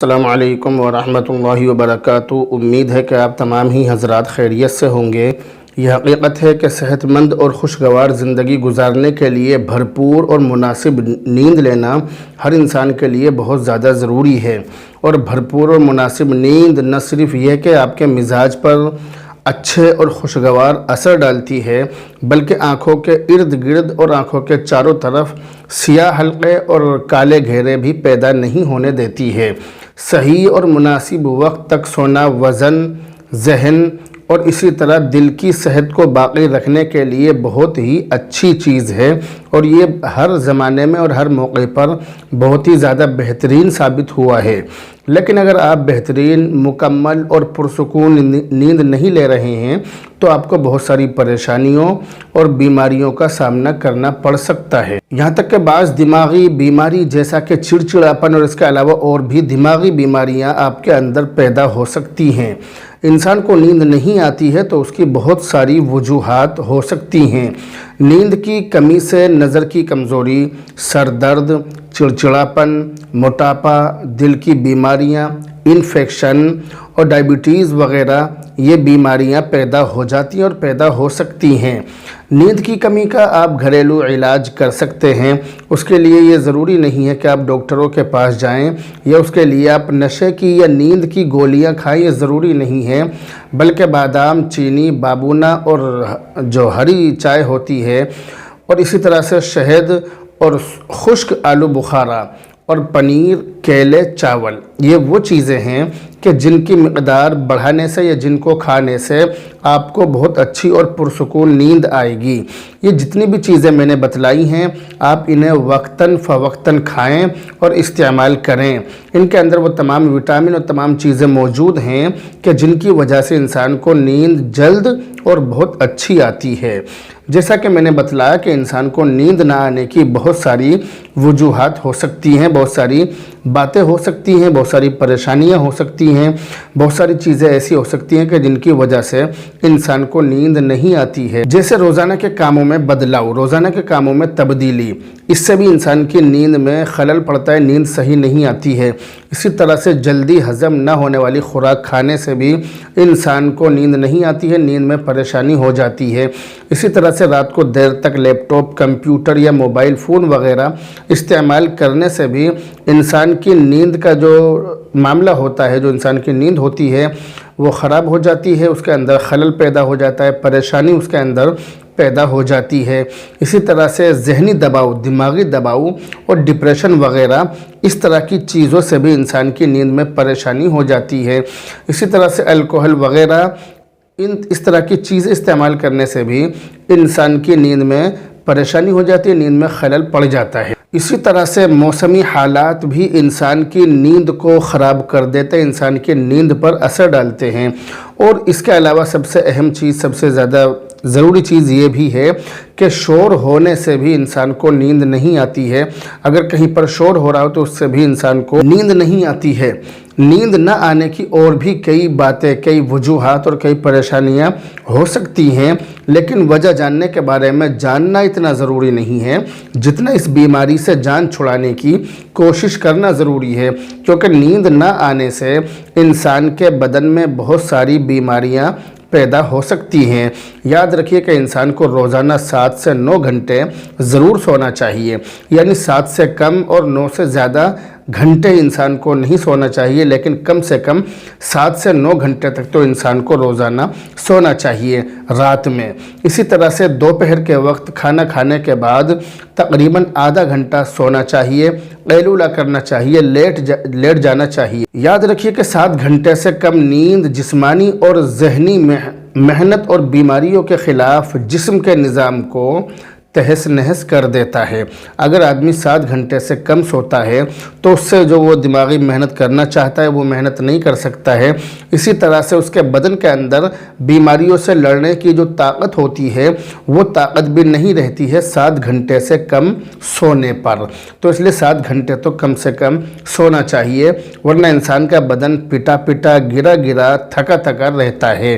السلام علیکم ورحمۃ اللہ وبرکاتہ۔ امید ہے کہ آپ تمام ہی حضرات خیریت سے ہوں گے۔ یہ حقیقت ہے کہ صحت مند اور خوشگوار زندگی گزارنے کے لیے بھرپور اور مناسب نیند لینا ہر انسان کے لیے بہت زیادہ ضروری ہے۔ اور بھرپور اور مناسب نیند نہ صرف یہ کہ آپ کے مزاج پر اچھے اور خوشگوار اثر ڈالتی ہے، بلکہ آنکھوں کے ارد گرد اور آنکھوں کے چاروں طرف سیاہ حلقے اور کالے گھیرے بھی پیدا نہیں ہونے دیتی ہے۔ صحیح اور مناسب وقت تک سونا وزن، ذہن اور اسی طرح دل کی صحت کو باقی رکھنے کے لیے بہت ہی اچھی چیز ہے، اور یہ ہر زمانے میں اور ہر موقع پر بہت ہی زیادہ بہترین ثابت ہوا ہے۔ لیکن اگر آپ بہترین، مکمل اور پرسکون نیند نہیں لے رہے ہیں تو آپ کو بہت ساری پریشانیوں اور بیماریوں کا سامنا کرنا پڑ سکتا ہے۔ یہاں تک کہ بعض دماغی بیماری جیسا کہ چڑچڑاپن اور اس کے علاوہ اور بھی دماغی بیماریاں آپ کے اندر پیدا ہو سکتی ہیں۔ انسان کو نیند نہیں آتی ہے تو اس کی بہت ساری وجوہات ہو سکتی ہیں۔ نیند کی کمی سے نظر کی کمزوری، سر درد، چڑچڑاپن، موٹاپا، دل کی بیماریاں، انفیکشن اور ڈائبٹیز وغیرہ یہ بیماریاں پیدا ہو جاتی ہیں اور پیدا ہو سکتی ہیں۔ نیند کی کمی کا آپ گھریلو علاج کر سکتے ہیں۔ اس کے لیے یہ ضروری نہیں ہے کہ آپ ڈاکٹروں کے پاس جائیں یا اس کے لیے آپ نشے کی یا نیند کی گولیاں کھائیں، یہ ضروری نہیں ہے، بلکہ بادام، چینی، بابونا اور جو ہری چائے ہوتی ہے، اور اسی طرح سے شہد اور خشک آلو بخارا اور پنیر، کیلے، چاول، یہ وہ چیزیں ہیں کہ جن کی مقدار بڑھانے سے یا جن کو کھانے سے آپ کو بہت اچھی اور پرسکون نیند آئے گی۔ یہ جتنی بھی چیزیں میں نے بتلائی ہیں آپ انہیں وقتاً فوقتاً کھائیں اور استعمال کریں۔ ان کے اندر وہ تمام وٹامن اور تمام چیزیں موجود ہیں کہ جن کی وجہ سے انسان کو نیند جلد اور بہت اچھی آتی ہے۔ جیسا کہ میں نے بتلایا کہ انسان کو نیند نہ آنے کی بہت ساری وجوہات ہو سکتی ہیں، بہت ساری باتیں ہو سکتی ہیں، بہت ساری پریشانیاں ہو سکتی ہیں، بہت ساری چیزیں ایسی ہو سکتی ہیں کہ جن کی وجہ سے انسان کو نیند نہیں آتی ہے۔ جیسے روزانہ کے کاموں میں بدلاؤ، روزانہ کے کاموں میں تبدیلی، اس سے بھی انسان کی نیند میں خلل پڑتا ہے، نیند صحیح نہیں آتی ہے۔ اسی طرح سے جلدی ہضم نہ ہونے والی خوراک کھانے سے بھی انسان کو نیند نہیں آتی ہے، نیند میں پریشانی ہو جاتی ہے۔ اسی طرح سے رات کو دیر تک لیپ ٹاپ، کمپیوٹر یا موبائل فون وغیرہ استعمال کرنے سے بھی انسان کی نیند کا جو معاملہ ہوتا ہے، جو انسان کی نیند ہوتی ہے وہ خراب ہو جاتی ہے، اس کے اندر خلل پیدا ہو جاتا ہے، پریشانی اس کے اندر پیدا ہو جاتی ہے۔ اسی طرح سے ذہنی دباؤ، دماغی دباؤ اور ڈپریشن وغیرہ اس طرح کی چیزوں سے بھی انسان کی نیند میں پریشانی ہو جاتی ہے۔ اسی طرح سے الکوہل وغیرہ، اس طرح کی چیزیں استعمال کرنے سے بھی انسان کی نیند میں پریشانی ہو جاتی ہے، نیند میں خلل پڑ جاتا ہے۔ اسی طرح سے موسمی حالات بھی انسان کی نیند کو خراب کر دیتے ہیں، انسان کی نیند پر اثر ڈالتے ہیں۔ اور اس کے علاوہ سب سے اہم چیز، سب سے زیادہ ضروری چیز یہ بھی ہے کہ شور ہونے سے بھی انسان کو نیند نہیں آتی ہے۔ اگر کہیں پر شور ہو رہا ہو تو اس سے بھی انسان کو نیند نہیں آتی ہے۔ نیند نہ آنے کی اور بھی کئی باتیں، کئی وجوہات اور کئی پریشانیاں ہو سکتی ہیں، لیکن وجہ جاننے کے بارے میں جاننا اتنا ضروری نہیں ہے جتنا اس بیماری سے جان چھڑانے کی کوشش کرنا ضروری ہے، کیونکہ نیند نہ آنے سے انسان کے بدن میں بہت ساری بیماریاں پیدا ہو سکتی ہیں۔ یاد رکھیے کہ انسان کو روزانہ 7 سے 9 گھنٹے ضرور سونا چاہیے، یعنی 7 سے کم اور 9 سے زیادہ گھنٹے انسان کو نہیں سونا چاہیے، لیکن کم سے کم 7 سے 9 گھنٹے تک تو انسان کو روزانہ سونا چاہیے رات میں۔ اسی طرح سے دوپہر کے وقت کھانا کھانے کے بعد تقریباً آدھا گھنٹہ سونا چاہیے، قیلولہ کرنا چاہیے، لیٹ جانا چاہیے۔ یاد رکھیے کہ 7 گھنٹے سے کم نیند جسمانی اور ذہنی محنت اور بیماریوں کے خلاف جسم کے نظام کو تہس نہس کر دیتا ہے۔ اگر آدمی 7 گھنٹے سے کم سوتا ہے تو اس سے جو وہ دماغی محنت کرنا چاہتا ہے وہ محنت نہیں کر سکتا ہے۔ اسی طرح سے اس کے بدن کے اندر بیماریوں سے لڑنے کی جو طاقت ہوتی ہے وہ طاقت بھی نہیں رہتی ہے 7 گھنٹے سے کم سونے پر۔ تو اس لیے 7 گھنٹے تو کم سے کم سونا چاہیے، ورنہ انسان کا بدن پٹا پٹا، گرا گرا، تھکا تھکا رہتا ہے۔